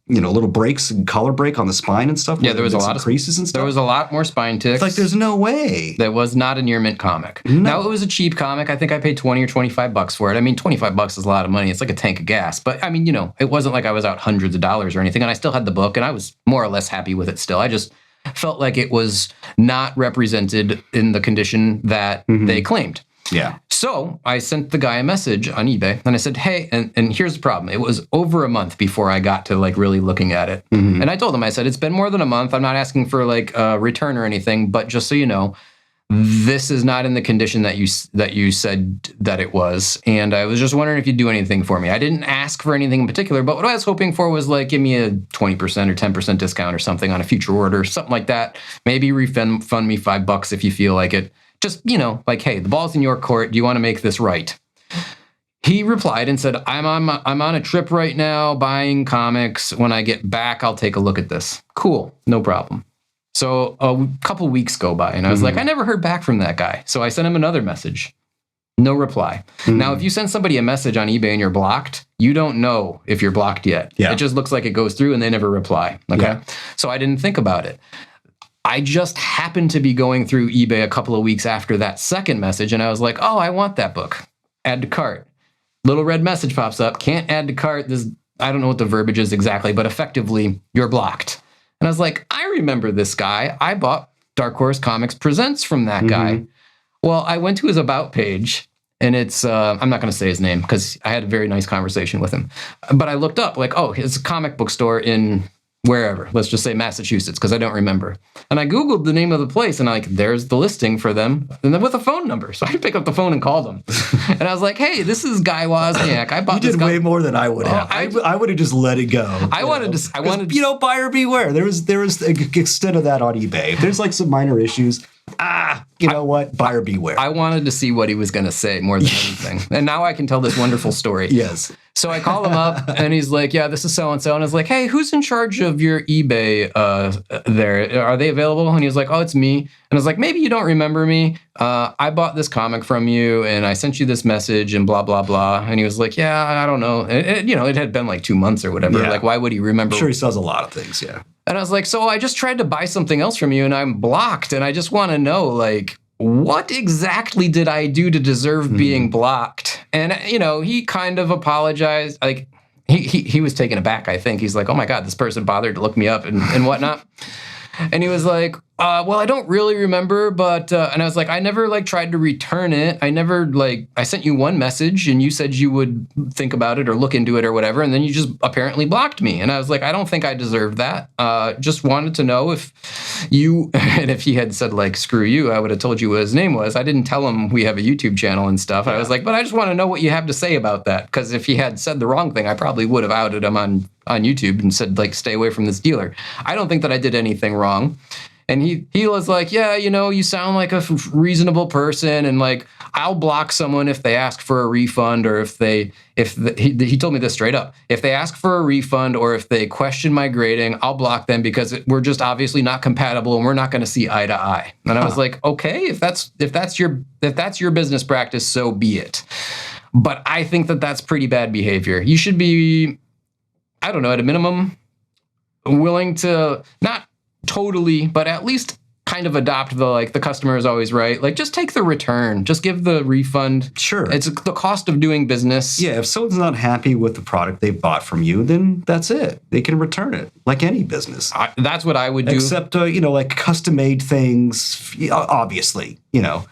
little breaks and color break on the spine and stuff. Yeah, there was a lot of creases and stuff. There was a lot more spine ticks. It's like there's no way. That was not a near mint comic. No. Now, it was a cheap comic. I think I paid $20 or $25 for it. I mean, $25 is a lot of money. It's like a tank of gas. But I mean, it wasn't like I was out hundreds of dollars or anything. And I still had the book, and I was more or less happy with it still. I just felt like it was not represented in the condition that they claimed. Yeah. So I sent the guy a message on eBay, and I said, hey, and here's the problem. It was over a month before I got to like really looking at it. And I told him, I said, it's been more than a month. I'm not asking for like a return or anything, but just so you know, this is not in the condition that you said that it was. And I was just wondering if you'd do anything for me. I didn't ask for anything in particular, but what I was hoping for was like, give me a 20% or 10% discount or something on a future order, something like that. Maybe refund me $5 if you feel like it. Just, like, hey, the ball's in your court. Do you want to make this right? He replied and said, I'm on a trip right now buying comics. When I get back, I'll take a look at this. Cool. No problem. So a couple weeks go by, and I was like, I never heard back from that guy. So I sent him another message. No reply. Now, if you send somebody a message on eBay and you're blocked, you don't know if you're blocked yet. Yeah. It just looks like it goes through and they never reply. Okay. Yeah. So I didn't think about it. I just happened to be going through eBay a couple of weeks after that second message, and I was like, oh, I want that book. Add to cart. Little red message pops up. Can't add to cart. I don't know what the verbiage is exactly, but effectively, you're blocked. And I was like, I remember this guy. I bought Dark Horse Comics Presents from that guy. Well, I went to his About page, and it's, I'm not going to say his name because I had a very nice conversation with him. But I looked up, like, oh, his comic book store in wherever, let's just say Massachusetts, because I don't remember. And I Googled the name of the place, and there's the listing for them, and then with a phone number. So I picked up the phone and called them. And I was like, hey, this is Guy Wozniak. I bought this. You did way more than I would have. I would have just let it go. I wanted to, buyer beware. There was an extent of that on eBay. If there's like some minor issues, what? Buyer beware. I wanted to see what he was going to say more than anything. And now I can tell this wonderful story. Yes. So I call him up, and he's like, yeah, this is so-and-so. And I was like, hey, who's in charge of your eBay there? Are they available? And he was like, oh, it's me. And I was like, maybe you don't remember me. I bought this comic from you, and I sent you this message, and blah, blah, blah. And he was like, yeah, I don't know. It had been like 2 months or whatever. Yeah. Like, why would he remember? I'm sure he says a lot of things, yeah. And I was like, so I just tried to buy something else from you, and I'm blocked. And I just want to know, like, what exactly did I do to deserve being blocked? And, he kind of apologized. Like, he was taken aback, I think. He's like, oh, my God, this person bothered to look me up and whatnot. And he was like, Well, I don't really remember, but and I was like, I never like tried to return it. I never like I sent you one message and you said you would think about it or look into it or whatever, and then you just apparently blocked me. And I was like, I don't think I deserve that. Just wanted to know if you and if he had said like screw you, I would have told you what his name was. I didn't tell him we have a YouTube channel and stuff. I was like, but I just want to know what you have to say about that, because if he had said the wrong thing, I probably would have outed him on YouTube and said like stay away from this dealer. I don't think that I did anything wrong. And he was like, yeah, you know, you sound like a reasonable person, and like I'll block someone if they ask for a refund, or he told me this straight up. If they ask for a refund or if they question my grading, I'll block them because we're just obviously not compatible and we're not going to see eye to eye. And I was like, okay, if that's your business practice, so be it. But I think that that's pretty bad behavior. You should be, I don't know, at a minimum, willing to not totally, but at least kind of adopt the customer is always right. Like, just take the return. Just give the refund. Sure. It's the cost of doing business. Yeah, if someone's not happy with the product they bought from you, then that's it. They can return it, like any business. That's what I would do. Except, like custom-made things, obviously,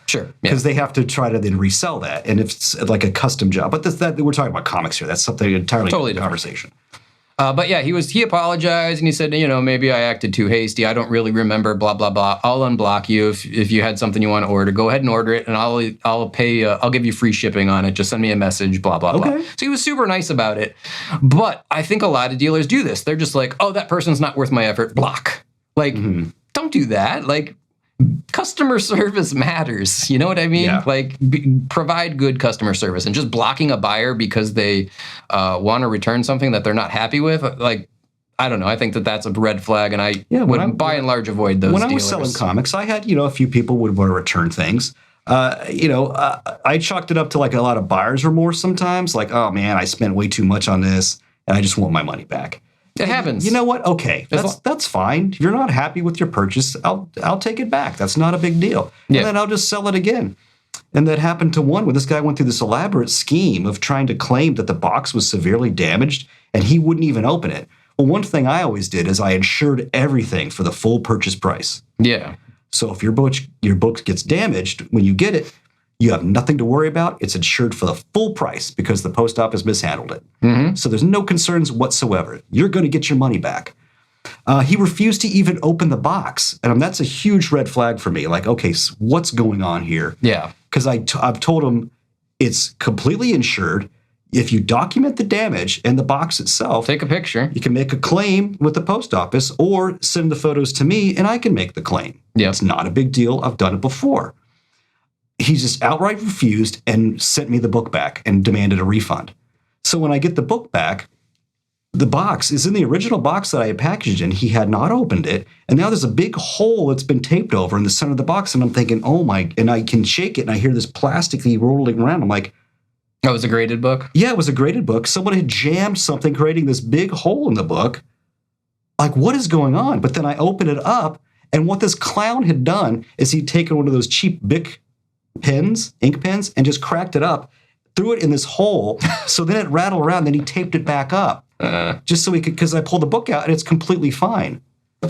Sure. because they have to try to then resell that. And if it's like a custom job, but we're talking about comics here. That's something entirely Totally different conversation. But yeah, he apologized and he said, maybe I acted too hasty. I don't really remember, blah, blah, blah. I'll unblock you if you had something you want to order. Go ahead and order it, and I'll pay. I'll give you free shipping on it. Just send me a message, blah, blah, blah. So he was super nice about it. But I think a lot of dealers do this. They're just like, oh, that person's not worth my effort. Block. Like, don't do that. Like, customer service matters. You know what I mean? Yeah. Like, provide good customer service, and just blocking a buyer because they want to return something that they're not happy with. Like, I don't know. I think that that's a red flag, and I would by and large avoid those When dealers. I was selling comics, I had, a few people would want to return things. I chalked it up to like a lot of buyer's remorse sometimes. Like, oh man, I spent way too much on this and I just want my money back. It happens. You know what? Okay, that's fine. If you're not happy with your purchase, I'll take it back. That's not a big deal. And then I'll just sell it again. And that happened to one where this guy went through this elaborate scheme of trying to claim that the box was severely damaged and he wouldn't even open it. Well, one thing I always did is I insured everything for the full purchase price. Yeah. So if your book gets damaged when you get it, you have nothing to worry about. It's insured for the full price because the post office mishandled it. Mm-hmm. So there's no concerns whatsoever. You're going to get your money back. He refused to even open the box. And that's a huge red flag for me. Like, okay, so what's going on here? Yeah. Because I've told him it's completely insured. If you document the damage and the box itself, take a picture. You can make a claim with the post office or send the photos to me and I can make the claim. Yeah. It's not a big deal. I've done it before. He just outright refused and sent me the book back and demanded a refund. So when I get the book back, the box is in the original box that I had packaged in. He had not opened it. And now there's a big hole that's been taped over in the center of the box. And I'm thinking, oh my, and I can shake it and I hear this plastic thing rolling around. I'm like, oh, it was a graded book? Yeah, it was a graded book. Someone had jammed something, creating this big hole in the book. Like, what is going on? But then I open it up, and what this clown had done is he'd taken one of those cheap Bic pens, ink pens, and just cracked it up, threw it in this hole, so then it rattled around, then he taped it back up. Just so he could, because I pulled the book out, and it's completely fine.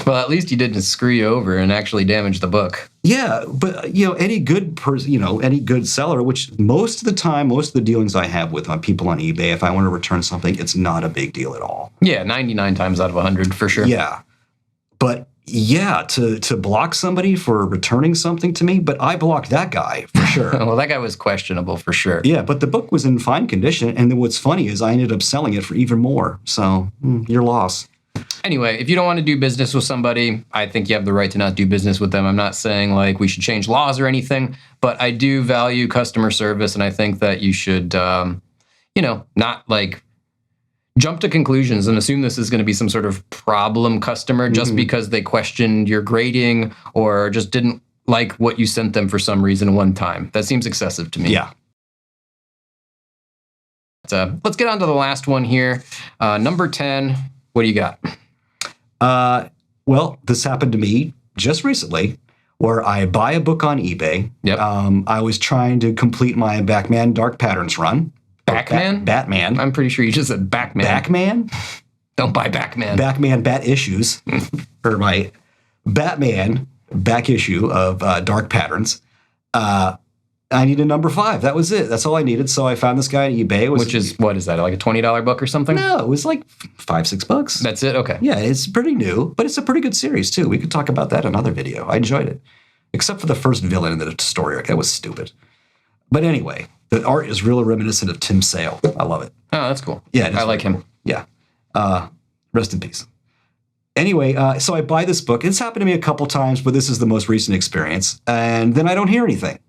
Well, at least he didn't screw you over and actually damage the book. Yeah, but any good person, any good seller, which most of the time, most of the dealings I have with people on eBay, if I want to return something, it's not a big deal at all. Yeah, 99 times out of 100 for sure. Yeah, but yeah, to block somebody for returning something to me, but I blocked that guy for sure. Well, that guy was questionable for sure. Yeah, but the book was in fine condition, and then what's funny is I ended up selling it for even more. So your loss. Anyway, if you don't want to do business with somebody, I think you have the right to not do business with them. I'm not saying like we should change laws or anything, but I do value customer service, and I think that you should, not like jump to conclusions and assume this is going to be some sort of problem customer just because they questioned your grading or just didn't like what you sent them for some reason one time. That seems excessive to me. Yeah. Let's get on to the last one here. Number 10. What do you got? Well, this happened to me just recently where I buy a book on eBay. Yep. I was trying to complete my Batman Dark Patterns run. Batman? I'm pretty sure you just said Batman. Batman? Don't buy Batman. Batman Bat Issues. Or my Batman back issue of Dark Patterns. I needed number 5. That was it. That's all I needed. So I found this guy on eBay. Which is, what is that, like a $20 book or something? No, it was like $5-6. That's it? Okay. Yeah, it's pretty new, but it's a pretty good series, too. We could talk about that in another video. I enjoyed it. Except for the first villain in the story arc. That was stupid. But anyway, the art is really reminiscent of Tim Sale. I love it. Oh, that's cool. Yeah, I like him. Cool. Yeah. Rest in peace. Anyway, so I buy this book. It's happened to me a couple times, but this is the most recent experience. And then I don't hear anything.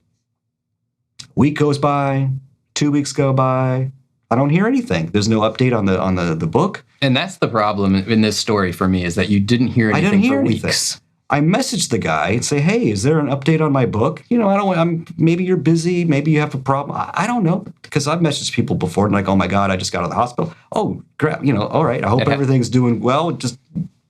Week goes by, 2 weeks go by. I don't hear anything. There's no update on the book. And that's the problem in this story for me, is that you didn't hear anything for weeks. I messaged the guy and say, hey, is there an update on my book? You know, maybe you're busy. Maybe you have a problem. I don't know, because I've messaged people before and like, oh my God, I just got out of the hospital. Oh, crap. You know, all right. I hope everything's doing well. Just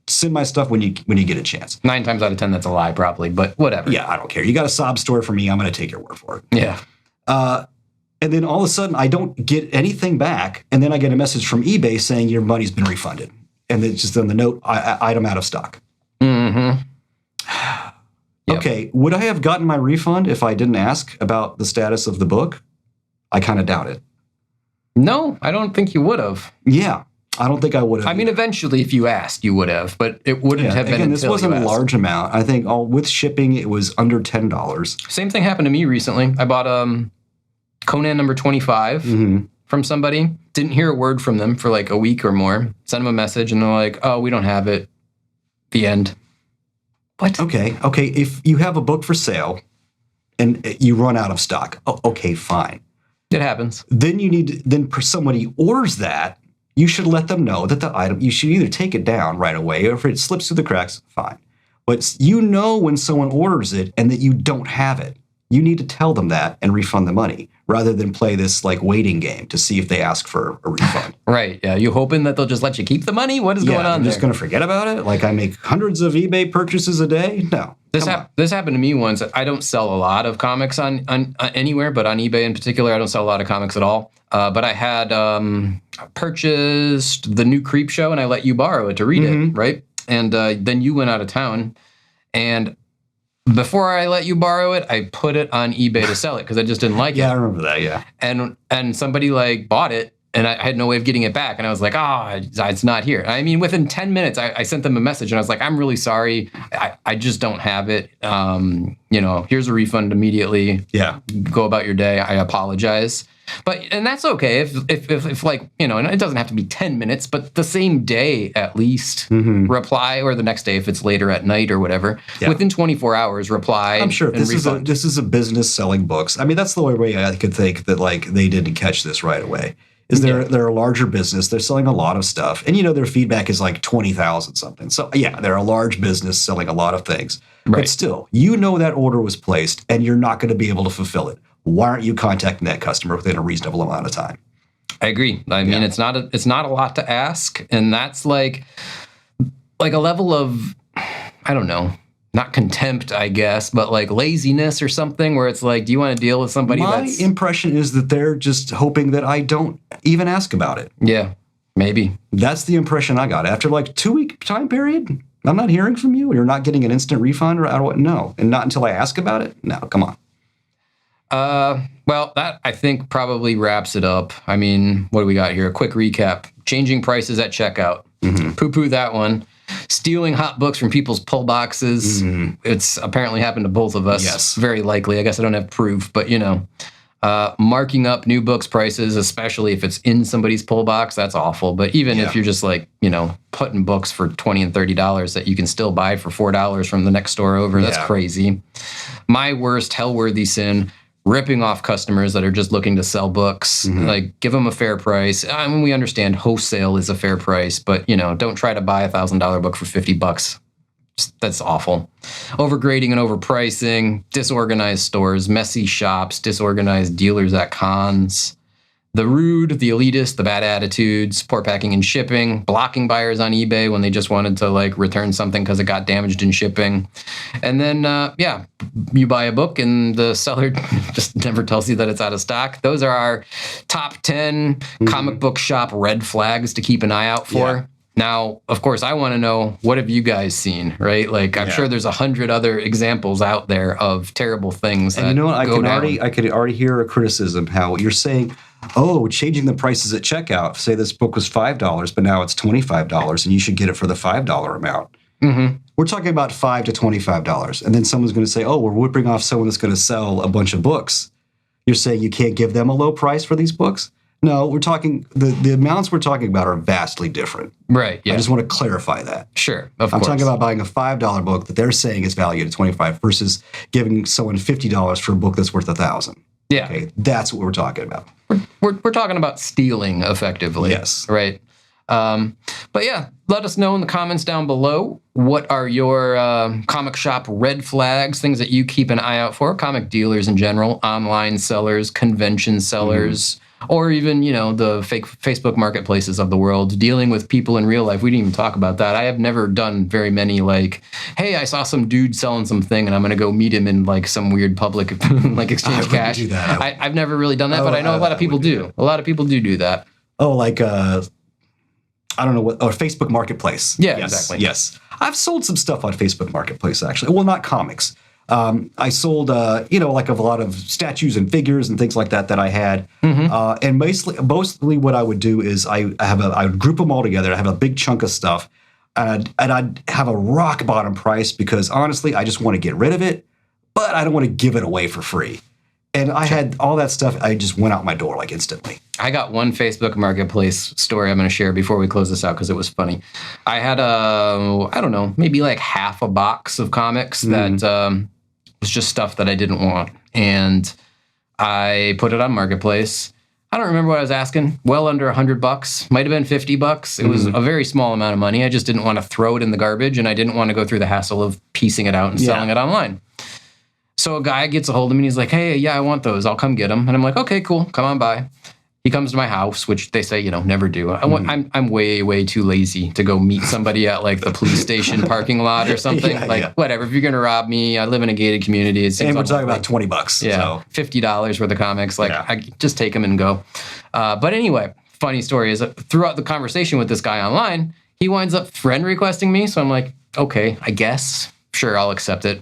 send my stuff when you get a chance. 9 times out of 10, that's a lie, probably, but whatever. Yeah, I don't care. You got a sob story for me. I'm going to take your word for it. Yeah. And then all of a sudden, I don't get anything back. And then I get a message from eBay saying your money's been refunded. And then just on the note, item out of stock. Mm-hmm. Yep. Okay, would I have gotten my refund if I didn't ask about the status of the book? I kind of doubt it. No, I don't think you would have. Yeah, I don't think I would have. I mean, eventually, if you asked, you would have, but it wouldn't have been this wasn't a large amount. I think with shipping, it was under $10. Same thing happened to me recently. I bought Conan number 25 from somebody. Didn't hear a word from them for like a week or more. Sent them a message, and they're like, oh, we don't have it. The end. What? Okay. If you have a book for sale and you run out of stock, okay, fine. It happens. Then somebody orders that, you should let them know that the item, you should either take it down right away, or if it slips through the cracks, fine. But you know when someone orders it and that you don't have it, you need to tell them that and refund the money, rather than play this like waiting game to see if they ask for a refund. Right. Yeah. You hoping that they'll just let you keep the money? What is going on there? I'm just going to forget about it? Like I make hundreds of eBay purchases a day? No. This happened to me once. I don't sell a lot of comics on anywhere, but on eBay in particular, I don't sell a lot of comics at all. But I had purchased the new Creep Show, and I let you borrow it to read it, right? And then you went out of town, and before I let you borrow it, I put it on eBay to sell it because I just didn't like it. Yeah, I remember that, yeah. And somebody like bought it, and I had no way of getting it back. And I was like, it's not here. I mean, within 10 minutes, I sent them a message, and I was like, I'm really sorry. I just don't have it. Here's a refund immediately. Yeah. Go about your day. I apologize. And that's okay if like, and it doesn't have to be 10 minutes, but the same day at least reply, or the next day if it's later at night or whatever, within 24 hours reply. I'm sure this is a business selling books. I mean, that's the only way I could think that like they didn't catch this right away. They're a larger business. They're selling a lot of stuff. And their feedback is like 20,000 something. So yeah, they're a large business selling a lot of things. Right. But still, that order was placed and you're not going to be able to fulfill it. Why aren't you contacting that customer within a reasonable amount of time? I agree. I mean, it's not a lot to ask, and that's like a level of, I don't know, not contempt, I guess, but like laziness or something, where it's like, do you want to deal with somebody My impression is that they're just hoping that I don't even ask about it. Yeah, maybe. That's the impression I got. After like 2-week time period, I'm not hearing from you, and you're not getting an instant refund, or no. And not until I ask about it? No, come on. Well, that I think probably wraps it up. I mean, what do we got here? A quick recap. Changing prices at checkout. Poo-poo that one. Stealing hot books from people's pull boxes. It's apparently happened to both of us. Yes. Very likely. I guess I don't have proof, but marking up new books prices, especially if it's in somebody's pull box, that's awful. But even if you're just like, putting books for $20 and $30 that you can still buy for $4 from the next store over, that's crazy. My worst hell-worthy sin, ripping off customers that are just looking to sell books. Like, give them a fair price. I mean, we understand wholesale is a fair price, but, don't try to buy a $1,000 book for $50. That's awful. Overgrading and overpricing, disorganized stores, messy shops, disorganized dealers at cons, the rude, the elitist, the bad attitudes, poor packing and shipping, blocking buyers on eBay when they just wanted to like return something because it got damaged in shipping. And then, you buy a book and the seller just never tells you that it's out of stock. Those are our top 10 comic book shop red flags to keep an eye out for. Now, of course, I want to know, what have you guys seen, right? Like, I'm sure there's 100 other examples out there of terrible things that And you know what? I I could already hear a criticism how you're saying, oh, changing the prices at checkout. Say this book was $5, but now it's $25, and you should get it for the $5 amount. Mm-hmm. We're talking about $5 to $25, and then someone's going to say, oh, we're whipping off someone that's going to sell a bunch of books. You're saying you can't give them a low price for these books? No, we're talking, the amounts we're talking about are vastly different. Right, yeah. I just want to clarify that. Sure, of course. I'm talking about buying a $5 book that they're saying is valued at $25 versus giving someone $50 for a book that's worth $1,000. Yeah. Okay, that's what we're talking about. We're talking about stealing, effectively. Yes. Right. But yeah, let us know in the comments down below. What are your comic shop red flags, things that you keep an eye out for? Comic dealers in general, online sellers, convention sellers, or even, the fake Facebook marketplaces of the world, dealing with people in real life. We didn't even talk about that. I have never done very many, like, hey, I saw some dude selling something and I'm going to go meet him in like some weird public like exchange cash. Do that. I've never really done that, but I know a lot of people do. A lot of people do that. Oh, like I don't know what, or Facebook Marketplace. Yeah, yes, exactly. Yes. I've sold some stuff on Facebook Marketplace, actually. Well, not comics. I sold, like a lot of statues and figures and things like that I had. And mostly what I would do is I would group them all together. I have a big chunk of stuff, and I'd have a rock bottom price because honestly, I just want to get rid of it, but I don't want to give it away for free. And I had all that stuff. I just went out my door like instantly. I got one Facebook Marketplace story I'm going to share before we close this out because it was funny. I had maybe like half a box of comics that was just stuff that I didn't want. And I put it on Marketplace. I don't remember what I was asking. Well under $100, might have been $50. It was a very small amount of money. I just didn't want to throw it in the garbage, and I didn't want to go through the hassle of piecing it out and selling it online. So a guy gets a hold of me and he's like, hey, yeah, I want those. I'll come get them. And I'm like, okay, cool. Come on by. He comes to my house, which they say, never do. I'm way, way too lazy to go meet somebody at like the police station parking lot or something. Whatever. If you're going to rob me, I live in a gated community. And we're talking about $20. Yeah. So. $50 worth of comics. I just take them and go. But anyway, funny story is that throughout the conversation with this guy online, he winds up friend requesting me. So I'm like, okay, I guess. Sure, I'll accept it.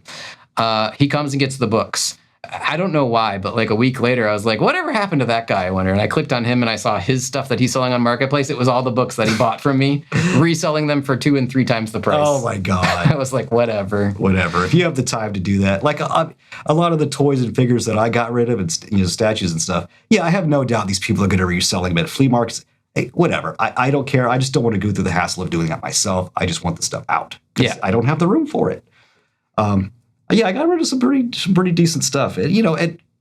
He comes and gets the books. I don't know why, but like a week later, I was like, whatever happened to that guy, I wonder? And I clicked on him and I saw his stuff that he's selling on Marketplace. It was all the books that he bought from me, reselling them for 2 and 3 times the price. Oh my God. I was like, whatever. If you have the time to do that. Like a lot of the toys and figures that I got rid of and statues and stuff. Yeah, I have no doubt these people are going to be reselling them at flea markets. Hey, whatever. I don't care. I just don't want to go through the hassle of doing that myself. I just want the stuff out. Yeah. I don't have the room for it. Yeah, I got rid of some pretty decent stuff, at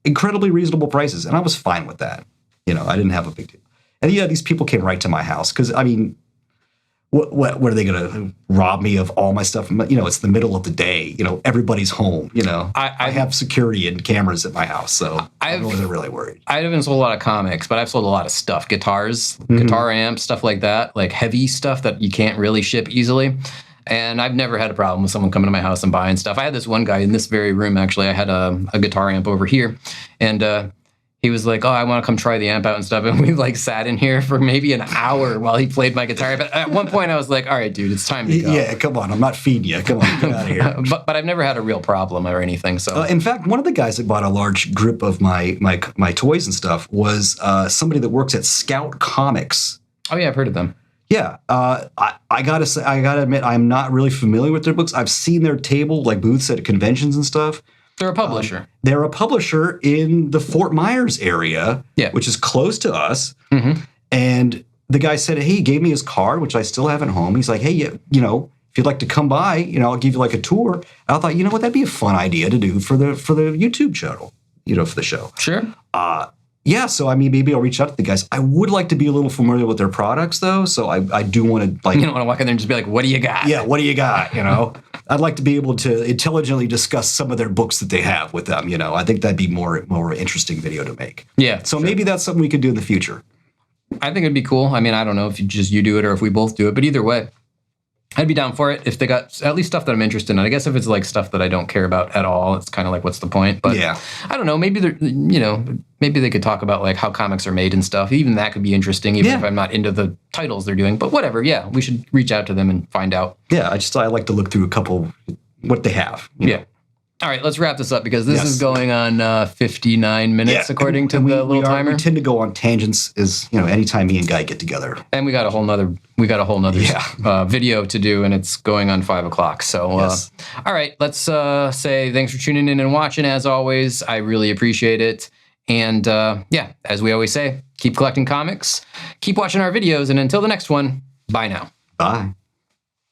incredibly reasonable prices, and I was fine with that. I didn't have a big deal. And yeah, these people came right to my house because what are they going to rob me of all my stuff? It's the middle of the day. Everybody's home. I have security and cameras at my house, so I wasn't really worried. I haven't sold a lot of comics, but I've sold a lot of stuff: guitars, guitar amps, stuff like that, like heavy stuff that you can't really ship easily. And I've never had a problem with someone coming to my house and buying stuff. I had this one guy in this very room, actually. I had a guitar amp over here. And he was like, oh, I want to come try the amp out and stuff. And we like sat in here for maybe an hour while he played my guitar. But at one point I was like, all right, dude, it's time to go. Yeah, come on. I'm not feeding you. Come on, get out of here. But I've never had a real problem or anything. So in fact, one of the guys that bought a large grip of my toys and stuff was somebody that works at Scout Comics. Oh, yeah, I've heard of them. Yeah, I gotta admit, I'm not really familiar with their books. I've seen their table, like booths at conventions and stuff. They're a publisher. They're a publisher in the Fort Myers area, which is close to us. And the guy said, hey, he gave me his card, which I still have at home. He's like, hey, if you'd like to come by, I'll give you like a tour. And I thought, that'd be a fun idea to do for the YouTube channel, for the show. Sure. Yeah, so maybe I'll reach out to the guys. I would like to be a little familiar with their products, though. So I do want to like. You don't want to walk in there and just be like, "What do you got?" Yeah, what do you got? I'd like to be able to intelligently discuss some of their books that they have with them. I think that'd be more interesting video to make. Yeah. So maybe that's something we could do in the future. I think it'd be cool. I don't know if you do it or if we both do it, but either way, I'd be down for it if they got at least stuff that I'm interested in. I guess if it's like stuff that I don't care about at all, it's kind of like, what's the point? But Yeah. I don't know. Maybe they're, maybe they could talk about like how comics are made and stuff. Even that could be interesting, even if I'm not into the titles they're doing. But whatever. Yeah, we should reach out to them and find out. Yeah, I like to look through a couple what they have. You know? All right, let's wrap this up because this is going on 59 minutes according to the little timer. We tend to go on tangents anytime me and Guy get together. And we got a whole nother video to do, and it's going on 5 o'clock. So, all right, let's say thanks for tuning in and watching. As always, I really appreciate it. And as we always say, keep collecting comics, keep watching our videos, and until the next one, bye now. Bye.